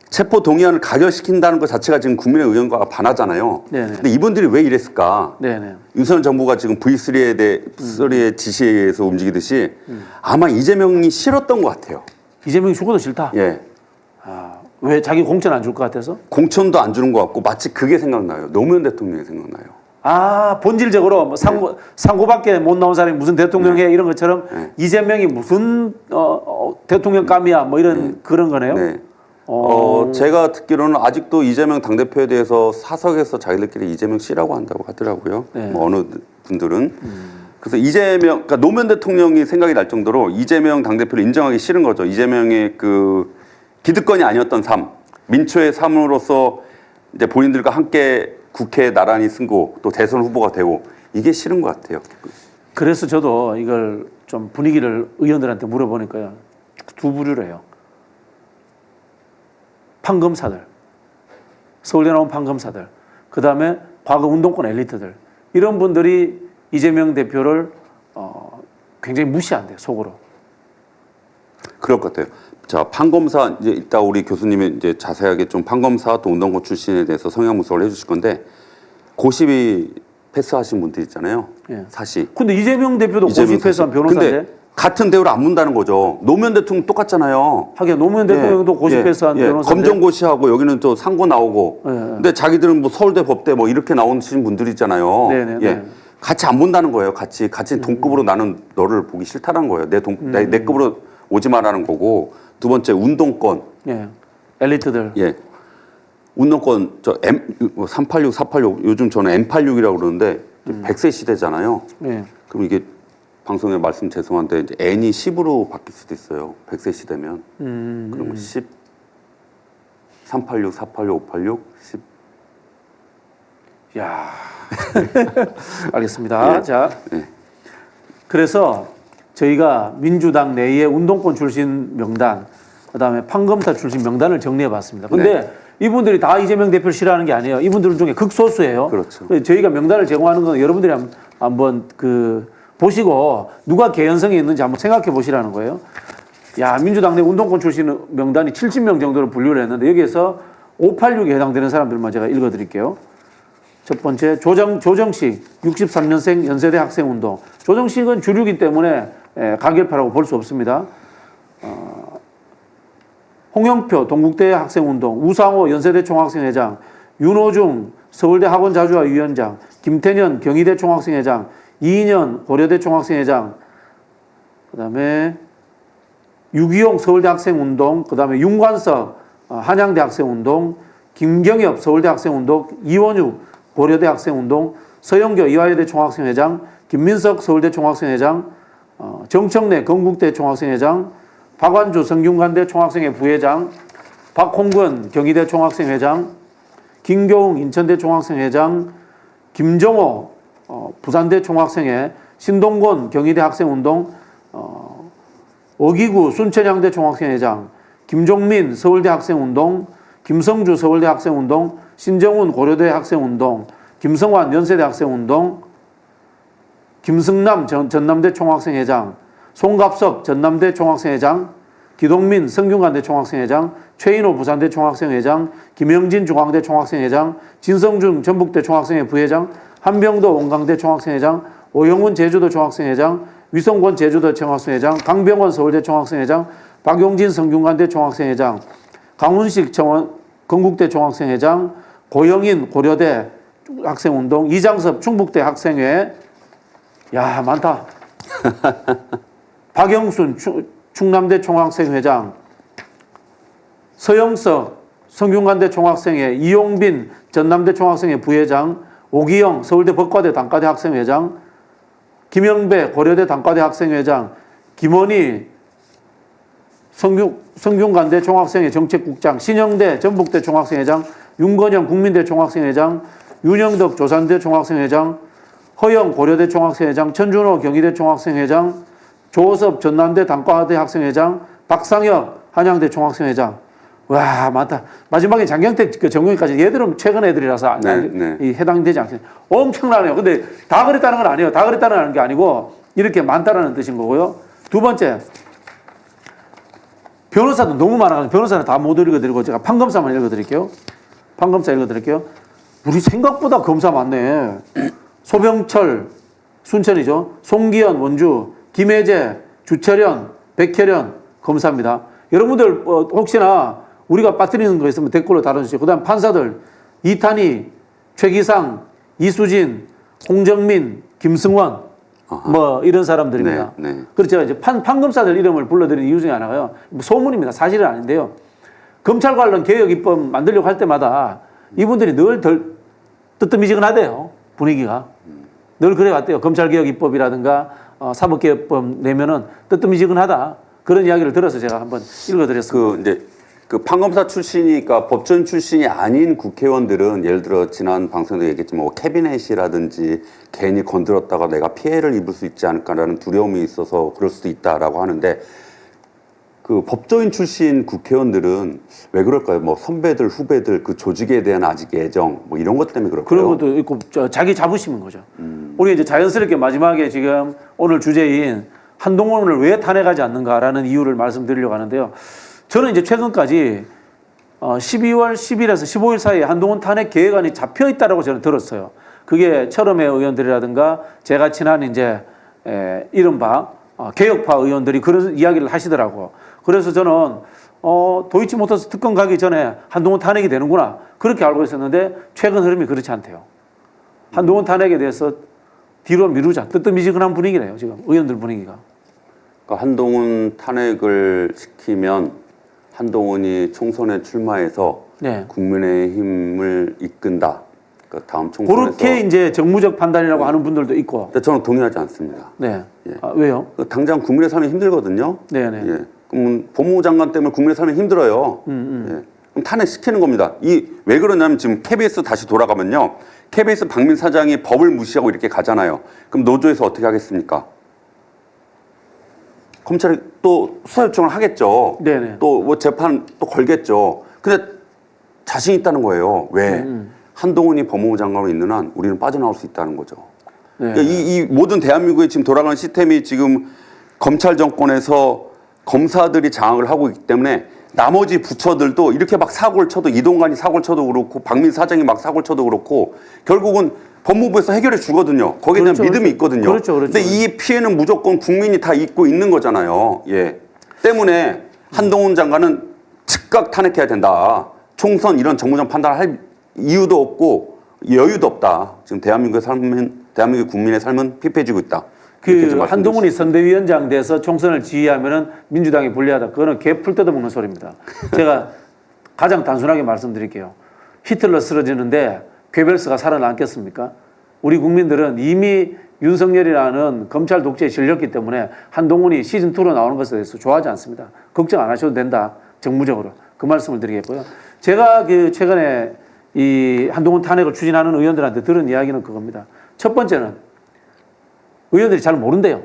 체포 동의안을 가결시킨다는 것 자체가 지금 국민의 의견과 반하잖아요. 네네. 근데 이분들이 왜 이랬을까? 네네. 윤석열 정부가 지금 V3의 지시에 의해서 움직이듯이 아마 이재명이 싫었던 것 같아요. 이재명이 죽어도 싫다? 예. 왜 자기 공천 안 줄 것 같아서? 공천도 안 주는 것 같고 마치 그게 생각나요. 노무현 대통령이 생각나요. 본질적으로 뭐 상고밖에 못 나온 사람이 무슨 대통령이야 이런 것처럼 이재명이 무슨 대통령감이야 뭐 이런 그런 거네요. 네. 제가 듣기로는 아직도 이재명 당대표에 대해서 사석에서 자기들끼리 이재명 씨라고 한다고 하더라고요. 네. 뭐 어느 분들은. 그래서 그러니까 노무현 대통령이 생각이 날 정도로 이재명 당대표를 인정하기 싫은 거죠. 이재명의 기득권이 아니었던 삶, 민초의 삶으로서 이제 본인들과 함께 국회에 나란히 승고 또 대선 후보가 되고 이게 싫은 것 같아요. 그래서 저도 이걸 좀 분위기를 의원들한테 물어보니까요. 두 부류로 해요. 판검사들, 서울대 나온 판검사들, 그 다음에 과거 운동권 엘리트들 이런 분들이 이재명 대표를 굉장히 무시한대요, 속으로. 그럴 것 같아요. 자, 판검사 이제 이따 우리 교수님이 이제 자세하게 좀 판검사 또 운동권 출신에 대해서 성향 분석을 해주실 건데 고시비 패스하신 분들 있잖아요. 예. 사실. 근데 이재명 대표도 고시 패스한 변호사인데. 근데 같은 대우를 안 문다는 거죠. 노무현 대통령 똑같잖아요. 하긴 노무현 대통령도 고시 패스한 변호사인데. 검정고시하고 여기는 또 상고 나오고. 근데 자기들은 뭐 서울대 법대 뭐 이렇게 나오신 분들 있잖아요. 네네. 같이 안 본다는 거예요. 같이 동급으로 나는 너를 보기 싫다는 거예요. 내 급으로 오지 마라는 거고. 두 번째 운동권. 예. 엘리트들. 예. 운동권 386, 486 요즘 저는 M86이라고 그러는데 100세 시대잖아요. 예. 그럼 이게 방송에 말씀 죄송한데 이제 N이 10으로 바뀔 수도 있어요. 100세 시대면. 그러면 10, 386, 486, 586, 10. 야, 알겠습니다. 예. 자, 예. 그래서 저희가 민주당 내의 운동권 출신 명단, 그다음에 판검사 출신 명단을 정리해봤습니다. 근데 이분들이 다 이재명 대표를 싫어하는 게 아니에요. 이분들 중에 극소수예요. 그렇죠. 그래서 저희가 명단을 제공하는 건 여러분들이 한번 보시고 누가 개연성이 있는지 한번 생각해 보시라는 거예요. 야, 민주당 내 운동권 출신 명단이 70명 정도로 분류를 했는데 여기에서 586에 해당되는 사람들만 제가 읽어드릴게요. 첫 번째 조정식 63년생 연세대 학생운동. 조정식은 주류이기 때문에 가결파라고 볼 수 없습니다. 홍영표 동국대 학생운동, 우상호 연세대 총학생회장, 윤호중 서울대 학원자주화 위원장, 김태년 경희대 총학생회장, 이인현 고려대 총학생회장, 그다음에 유기용 서울대 학생운동, 그다음에 윤관석 한양대 학생운동, 김경엽 서울대 학생운동, 이원육 고려대 학생운동, 서영교 이화여대 총학생회장, 김민석 서울대 총학생회장, 정청래 건국대 총학생회장, 박완주 성균관대 총학생회 부회장, 박홍근 경희대 총학생회장, 김교웅 인천대 총학생회장, 김정호 부산대 총학생회, 신동곤 경희대 학생운동, 어기구 순천향대 총학생회장, 김종민 서울대 학생운동, 김성주 서울대 학생운동, 신정훈 고려대 학생운동, 김성환 연세대 학생운동, 김승남 전남대 총학생회장, 송갑석 전남대 총학생회장, 기동민 성균관대 총학생회장, 최인호 부산대 총학생회장, 김영진 중앙대 총학생회장, 진성준 전북대 총학생회 부회장, 한병도 원광대 총학생회장, 오영훈 제주도 총학생회장, 위성권 제주도 총학생회장, 강병원 서울대 총학생회장, 박용진 성균관대 총학생회장, 강훈식 건국대 총학생회장, 고영인 고려대 학생운동, 이장섭 충북대 학생회. 야, 많다. 박영순 충남대 총학생회장, 서영석 성균관대 총학생회, 이용빈 전남대 총학생회 부회장, 오기영 서울대 법과대 단과대 학생회장, 김영배 고려대 단과대 학생회장, 김원희 성균관대 총학생회 정책국장, 신영대 전북대 총학생회장, 윤건영 국민대 총학생회장, 윤영덕 조산대 총학생회장, 허영 고려대 총학생회장, 천준호 경희대 총학생회장, 조섭 전남대 단과대 학생회장, 박상혁 한양대 총학생회장. 와, 많다. 마지막에 장경택 정경희까지 얘들은 최근 애들이라서 해당되지 않습니다. 엄청나네요. 근데 다 그랬다는 건 아니에요. 다 그랬다는 게 아니고 이렇게 많다라는 뜻인 거고요. 두 번째, 변호사도 너무 많아가지고 변호사는 다 못 읽어드리고 제가 판검사만 읽어드릴게요. 판검사 읽어드릴게요. 우리 생각보다 검사 많네. 소병철, 순천이죠. 송기현, 원주, 김혜재, 주철현, 백혜련 검사입니다. 여러분들 혹시나 우리가 빠뜨리는 거 있으면 댓글로 달아주시고, 그 다음 판사들 이탄희, 최기상, 이수진, 홍정민, 김승원 뭐 이런 사람들입니다. 그래서 제가 이제 판검사들 이름을 불러드리는 이유 중에 하나가요. 소문입니다. 사실은 아닌데요. 검찰 관련 개혁 입법 만들려고 할 때마다 이분들이 늘 덜 뜨뜻미지근하대요. 분위기가. 늘 그래왔대요. 검찰개혁 입법이라든가 사법개혁법 내면은 뜨뜻미지근하다. 그런 이야기를 들어서 제가 한번 읽어드렸습니다. 그 판검사 출신이니까 법전 출신이 아닌 국회의원들은 예를 들어 지난 방송에도 얘기했지만 뭐 캐비넷이라든지 괜히 건드렸다가 내가 피해를 입을 수 있지 않을까라는 두려움이 있어서 그럴 수도 있다라고 하는데, 그 법조인 출신 국회의원들은 왜 그럴까요? 뭐 선배들, 후배들 그 조직에 대한 아직 애정 뭐 이런 것 때문에 그럴까요? 그런 것도 있고 자기 자부심인 거죠. 우리 이제 자연스럽게 마지막에 지금 오늘 주제인 한동훈을 왜 탄핵하지 않는가라는 이유를 말씀드리려고 하는데요. 저는 이제 최근까지 12월 10일에서 15일 사이에 한동훈 탄핵 계획안이 잡혀 있다라고 저는 들었어요. 그게 철험회 의원들이라든가 제가 친한 이제 이른바 개혁파 의원들이 그런 이야기를 하시더라고. 그래서 저는 도이치모터스 특검 가기 전에 한동훈 탄핵이 되는구나 그렇게 알고 있었는데 최근 흐름이 그렇지 않대요. 한동훈 탄핵에 대해서 뒤로 미루자 뜨뜻미지근한 분위기네요. 지금 의원들 분위기가. 그러니까 한동훈 탄핵을 시키면 한동훈이 총선에 출마해서 국민의힘을 이끈다. 그러니까 다음 총선에서 그렇게 이제 정무적 판단이라고 하는 분들도 있고. 근데 저는 동의하지 않습니다. 네. 예. 왜요? 당장 국민의 삶이 힘들거든요. 네네. 예. 그럼 법무부 장관 때문에 국민의 삶이 힘들어요. 예. 그럼 탄핵시키는 겁니다. 왜 그러냐면 지금 KBS 다시 돌아가면요. KBS 박민 사장이 법을 무시하고 이렇게 가잖아요. 그럼 노조에서 어떻게 하겠습니까? 검찰이 또 수사 요청을 하겠죠. 네네. 또 뭐 재판 또 걸겠죠. 근데 자신 있다는 거예요. 왜? 한동훈이 법무부 장관으로 있는 한 우리는 빠져나올 수 있다는 거죠. 네. 그러니까 이 모든 대한민국에 지금 돌아가는 시스템이 지금 검찰 정권에서 검사들이 장악을 하고 있기 때문에 나머지 부처들도 이렇게 막 사고를 쳐도 이동관이 사고를 쳐도 그렇고 박민 사장이 막 사고를 쳐도 그렇고 결국은 법무부에서 해결해 주거든요. 거기에 대한 그렇죠, 믿음이 그렇죠. 있거든요. 그렇죠, 그렇죠. 근데 이 피해는 무조건 국민이 다 입고 있는 거잖아요. 예. 때문에 한동훈 장관은 즉각 탄핵해야 된다. 총선 이런 정무적 판단을 할 이유도 없고 여유도 없다. 지금 대한민국 국민의 삶은 피폐해지고 있다. 그 한동훈이 선대위원장 돼서 총선을 지휘하면은 민주당이 불리하다. 그거는 개 풀 뜯어먹는 소리입니다. 제가 가장 단순하게 말씀드릴게요. 히틀러 쓰러지는데 괴벨스가 살아남겠습니까? 우리 국민들은 이미 윤석열이라는 검찰 독재에 질렸기 때문에 한동훈이 시즌2로 나오는 것에 대해서 좋아하지 않습니다. 걱정 안 하셔도 된다. 정무적으로. 그 말씀을 드리겠고요. 제가 그 최근에 이 한동훈 탄핵을 추진하는 의원들한테 들은 이야기는 그겁니다. 첫 번째는 의원들이 잘 모른대요.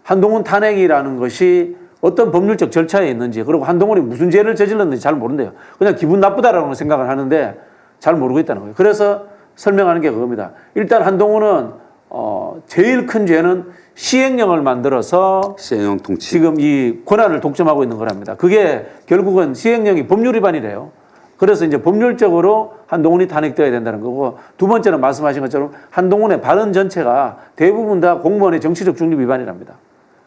한동훈 탄핵이라는 것이 어떤 법률적 절차에 있는지, 그리고 한동훈이 무슨 죄를 저질렀는지 잘 모른대요. 그냥 기분 나쁘다라고 생각을 하는데 잘 모르고 있다는 거예요. 그래서 설명하는 게 그겁니다. 일단 한동훈은 제일 큰 죄는 시행령을 만들어서 시행령 통치. 지금 이 권한을 독점하고 있는 거랍니다. 그게 결국은 시행령이 법률 위반이래요. 그래서 이제 법률적으로 한동훈이 탄핵되어야 된다는 거고, 두 번째는 말씀하신 것처럼 한동훈의 발언 전체가 대부분 다 공무원의 정치적 중립 위반이랍니다.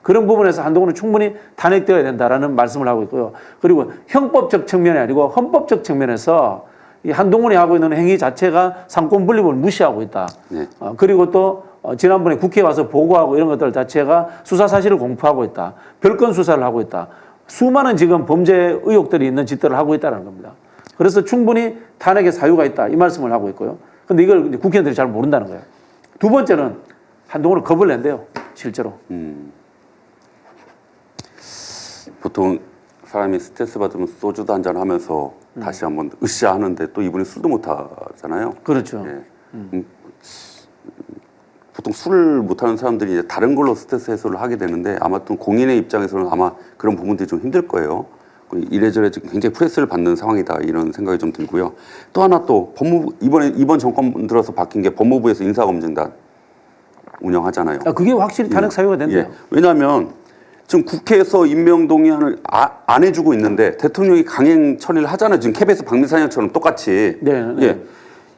그런 부분에서 한동훈은 충분히 탄핵되어야 된다라는 말씀을 하고 있고요. 그리고 형법적 측면이 아니고 헌법적 측면에서 이 한동훈이 하고 있는 행위 자체가 상권 분립을 무시하고 있다. 네. 그리고 또 지난번에 국회에 와서 보고하고 이런 것들 자체가 수사 사실을 공표하고 있다. 별건 수사를 하고 있다. 수많은 지금 범죄 의혹들이 있는 짓들을 하고 있다는 겁니다. 그래서 충분히 탄핵의 사유가 있다. 이 말씀을 하고 있고요. 근데 이걸 이제 국회의원들이 잘 모른다는 거예요. 두 번째는 한동훈을 겁을 낸대요. 실제로. 보통 사람이 스트레스 받으면 소주도 한잔 하면서 다시 한번 으쌰 하는데 또 이분이 술도 못 하잖아요. 그렇죠. 예. 보통 술을 못 하는 사람들이 이제 다른 걸로 스트레스 해소를 하게 되는데 아마 또 공인의 입장에서는 아마 그런 부분들이 좀 힘들 거예요. 이래저래 지금 굉장히 프레스를 받는 상황이다 이런 생각이 좀 들고요. 또 하나 또 법무부 이번 정권 들어서 바뀐 게 법무부에서 인사검증단 운영하잖아요. 그게 확실히 탄핵 사유가 된대요. 예. 왜냐하면 지금 국회에서 임명동의안을 안 해주고 있는데 대통령이 강행 처리를 하잖아요. 지금 KBS 박민사장처럼 똑같이. 네, 네. 예.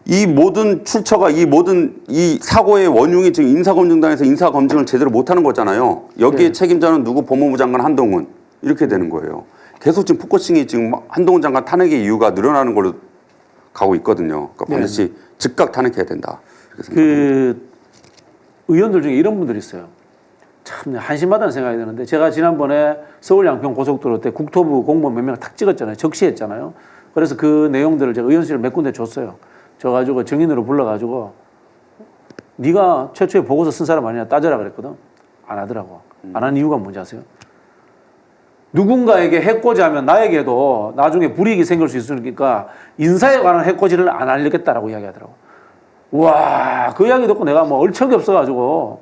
이 모든 출처가 이 모든 이 사고의 원흉이 지금 인사검증단에서 인사검증을 제대로 못하는 거잖아요. 여기에 네. 책임자는 누구? 법무부 장관 한동훈. 이렇게 되는 거예요. 계속 지금 포커싱이 지금 한동훈 장관 탄핵의 이유가 늘어나는 걸로 가고 있거든요. 그러니까 반드시 즉각 탄핵해야 된다. 그 의원들 중에 이런 분들이 있어요. 참 한심하다는 생각이 드는데, 제가 지난번에 서울 양평 고속도로 때 국토부 공무원 몇 명을 탁 찍었잖아요. 적시했잖아요. 그래서 그 내용들을 제가 의원실을 몇 군데 줬어요. 줘가지고 정인으로 불러가지고 네가 최초에 보고서 쓴 사람 아니냐 따져라 그랬거든. 안 하더라고. 안 한 이유가 뭔지 아세요? 누군가에게 해코지 하면 나에게도 나중에 불이익이 생길 수 있으니까 인사에 관한 해코지를 안 하려겠다라고 이야기하더라고. 와, 그 이야기 듣고 내가 뭐 얼척이 없어가지고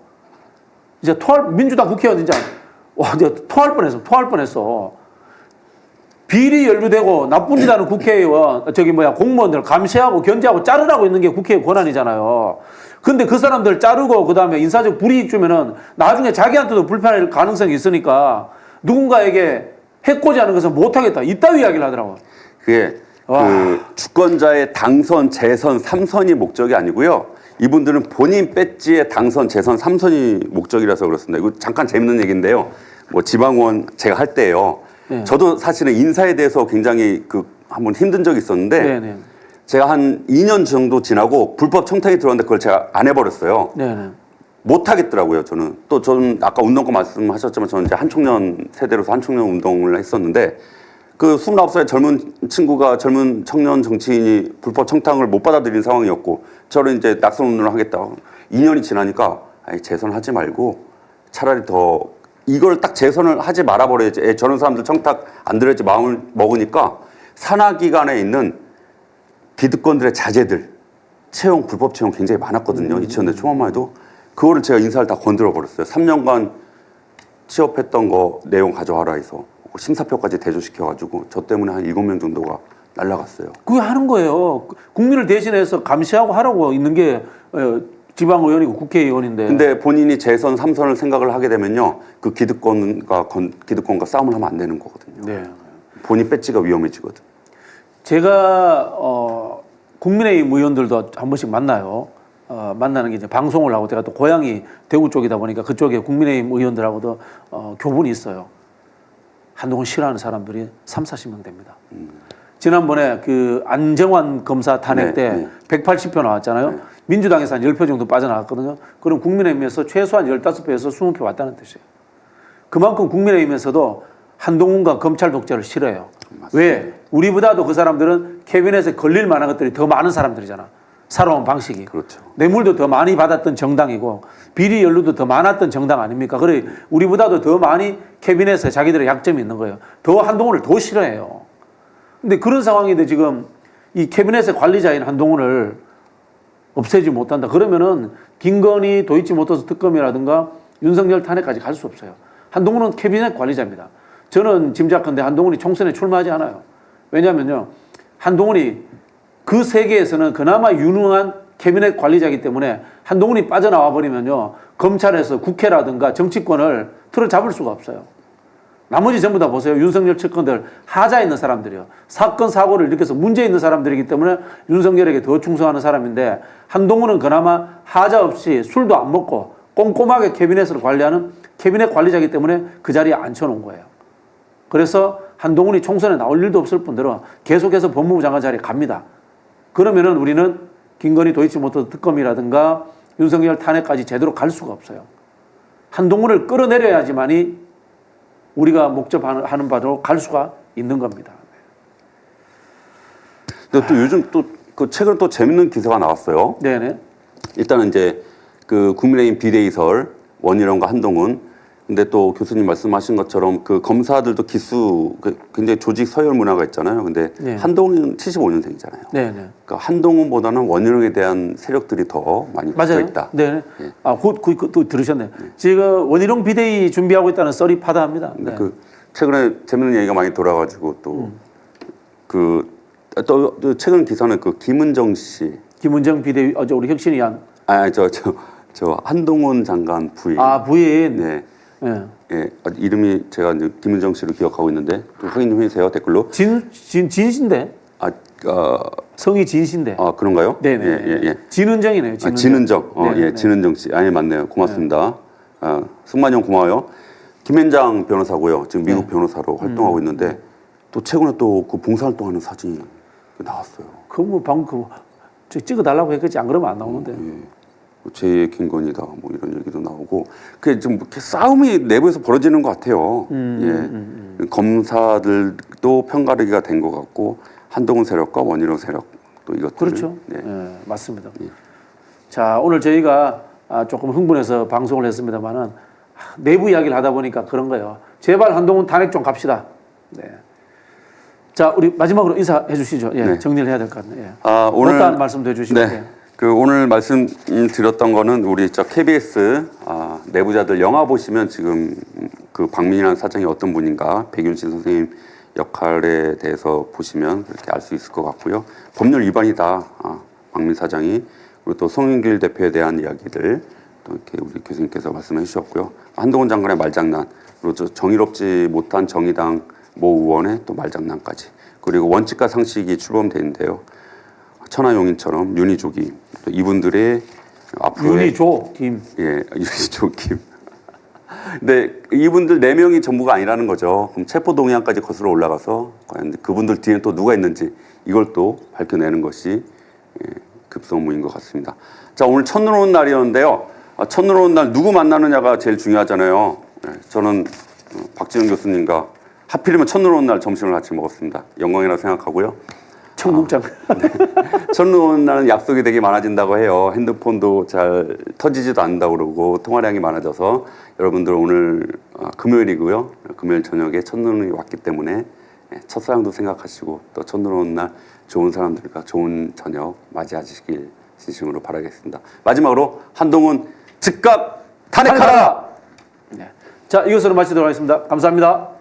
이제 민주당 국회의원 진짜 이제 토할 뻔했어. 비리 연루되고 나쁜 짓 하는 국회의원, 공무원들 감시하고 견제하고 자르라고 있는 게 국회의 권한이잖아요. 근데 그 사람들 자르고 그 다음에 인사적 불이익 주면은 나중에 자기한테도 불편할 가능성이 있으니까 누군가에게 해코지하는 것은 못하겠다. 이따위 이야기를 하더라고요. 그게 그 주권자의 당선, 재선, 3선이 목적이 아니고요. 이분들은 본인 배지의 당선, 재선, 3선이 목적이라서 그렇습니다. 이거 잠깐 재밌는 얘기인데요. 뭐 지방원 제가 할 때요. 네. 저도 사실은 인사에 대해서 굉장히 한번 힘든 적이 있었는데 네네. 제가 한 2년 정도 지나고 불법 청탁이 들어왔는데 그걸 제가 안 해버렸어요. 네네. 못 하겠더라고요, 저는. 또 저는 아까 운동권 말씀하셨지만 저는 이제 한총련 세대로서 한총련 운동을 했었는데 그 29살 젊은 친구가 젊은 청년 정치인이 불법 청탁을 못 받아들인 상황이었고 저는 이제 낙선 운동을 하겠다고 2년이 지나니까 아니, 재선하지 말고 차라리 더 이걸 딱 재선을 하지 말아버려야지. 저런 사람들 청탁 안 들어야지 마음을 먹으니까 산하기관에 있는 기득권들의 자제들 채용 불법 채용 굉장히 많았거든요. 2000년대 초반만 해도 그거를 제가 인사를 다 건드려 버렸어요. 3년간 취업했던 거 내용 가져와라 해서 심사표까지 대조시켜가지고 저 때문에 한 7명 정도가 날라갔어요. 그게 하는 거예요. 국민을 대신해서 감시하고 하라고 있는 게 지방의원이고 국회의원인데. 근데 본인이 재선 3선을 생각을 하게 되면요, 그 기득권과 싸움을 하면 안 되는 거거든요. 네. 본인 배지가 위험해지거든. 제가 국민의힘 의원들도 한 번씩 만나요. 만나는 게 이제 방송을 하고 제가 또 고향이 대구 쪽이다 보니까 그쪽에 국민의힘 의원들하고도 교분이 있어요. 한동훈 싫어하는 사람들이 30-40명 됩니다. 지난번에 그 안정환 검사 탄핵 때 180표 나왔잖아요. 민주당에서 한 10표 정도 빠져나갔거든요. 그럼 국민의힘에서 최소한 15표에서 20표 왔다는 뜻이에요. 그만큼 국민의힘에서도 한동훈과 검찰 독재를 싫어해요. 맞습니다. 왜? 우리보다도 그 사람들은 캐비넷에 걸릴 만한 것들이 더 많은 사람들이잖아. 살아온 방식이. 그렇죠. 뇌물도 더 많이 받았던 정당이고 비리 연루도 더 많았던 정당 아닙니까? 그래 우리보다도 더 많이 캐비넷에 자기들의 약점이 있는 거예요. 더 한동훈을 더 싫어해요. 근데 그런 상황인데 지금 이 캐비넷의 관리자인 한동훈을 없애지 못한다. 그러면은 김건희 도이치모터스 특검이라든가 윤석열 탄핵까지 갈 수 없어요. 한동훈은 캐비넷 관리자입니다. 저는 짐작컨대 한동훈이 총선에 출마하지 않아요. 왜냐하면요, 한동훈이 그 세계에서는 그나마 유능한 캐비넷 관리자이기 때문에 한동훈이 빠져나와 버리면요, 검찰에서 국회라든가 정치권을 틀어잡을 수가 없어요. 나머지 전부 다 보세요. 윤석열 측근들 하자에 있는 사람들이요. 사건 사고를 일으켜서 문제 있는 사람들이기 때문에 윤석열에게 더 충성하는 사람인데 한동훈은 그나마 하자 없이 술도 안 먹고 꼼꼼하게 캐비넷을 관리하는 캐비넷 관리자이기 때문에 그 자리에 앉혀놓은 거예요. 그래서 한동훈이 총선에 나올 일도 없을 뿐더러 계속해서 법무부 장관 자리에 갑니다. 그러면은 우리는 김건희 도이치모터스 특검이라든가 윤석열 탄핵까지 제대로 갈 수가 없어요. 한동훈을 끌어내려야지만이 우리가 목적하는 바로 갈 수가 있는 겁니다. 근데 또 요즘 또 그 최근 또 재밌는 기사가 나왔어요. 네네. 일단은 이제 그 국민의힘 비대위설 원희룡과 한동훈. 근데 또 교수님 말씀하신 것처럼 그 검사들도 기수 굉장히 조직 서열 문화가 있잖아요. 근데 네. 한동훈은 75년생이잖아요. 네네. 그러니까 한동훈보다는 원희룡에 대한 세력들이 더 많이 붙어 맞아요. 있다. 네. 예. 또 들으셨네. 지금 원희룡 비대위 준비하고 있다는 썰이 파다합니다. 근데 네. 그 최근에 재밌는 얘기가 많이 돌아가지고 또 또 최근 기사는 그 김은정 씨. 김은정 비대위 어제 우리 혁신이 한. 저 한동훈 장관 부인. 부인. 네. 예. 예, 이름이 제가 이제 김은정 씨로 기억하고 있는데 좀 확인 좀 해주세요 댓글로. 진신데. 성이 진신데. 그런가요? 네네. 예. 진은정이네요. 진은정. 네. 진은정 씨. 맞네요. 고맙습니다. 승만형 고마워요. 김현장 변호사고요. 지금 미국 변호사로 활동하고 있는데 또 최근에 또 그 봉사활동하는 사진이 나왔어요. 뭐 방금 찍어달라고 했겠지. 안 그러면 안 나오는데. 제2의 김건희다 뭐 이런 얘기도 나오고 그게 좀 이렇게 싸움이 내부에서 벌어지는 것 같아요. 검사들도 편가르기가 된 것 같고 한동훈 세력과 원희룡 세력 또 이것들. 그렇죠. 맞습니다. 자, 오늘 저희가 조금 흥분해서 방송을 했습니다만은 내부 이야기를 하다 보니까 그런 거예요. 제발 한동훈 탄핵 좀 갑시다. 네. 자, 우리 마지막으로 인사해 주시죠. 예, 정리를 해야 될 것 같네요. 오늘 어떠한 말씀도 해주시고. 네. 그 오늘 말씀드렸던 거는 우리 KBS 내부자들 영화 보시면 지금 그 박민희라는 사장이 어떤 분인가 백윤신 선생님 역할에 대해서 보시면 그렇게 알 수 있을 것 같고요. 법률 위반이다 박민 사장이. 그리고 또 송영길 대표에 대한 이야기들 또 이렇게 우리 교수님께서 말씀해 주셨고요. 한동훈 장관의 말장난, 그리고 정의롭지 못한 정의당 모 의원의 또 말장난까지. 그리고 원칙과 상식이 출범되는데요. 천하용인처럼 윤희조기 또 이분들의 앞으로의 윤희조김. 예, 윤희조김. 근데 이분들 4명이 전부가 아니라는 거죠. 그럼 체포동의안까지 거슬러 올라가서 과연 그분들 뒤에 또 누가 있는지 이걸 또 밝혀내는 것이 급선무인 것 같습니다. 자, 오늘 첫눈 오는 날이었는데요. 첫눈 오는 날 누구 만나느냐가 제일 중요하잖아요. 저는 박지훈 교수님과 하필이면 첫눈 오는 날 점심을 같이 먹었습니다. 영광이라고 생각하고요. 청국장. 첫눈날은 약속이 되게 많아진다고 해요. 핸드폰도 잘 터지지도 않는다고 그러고 통화량이 많아져서 여러분들 오늘 금요일이고요. 금요일 저녁에 첫눈이 왔기 때문에 첫사랑도 생각하시고 또 첫눈 오는 날 좋은 사람들과 좋은 저녁 맞이하시길 진심으로 바라겠습니다. 마지막으로 한동훈 즉각 탄핵하라! 네. 자, 이것으로 마치도록 하겠습니다. 감사합니다.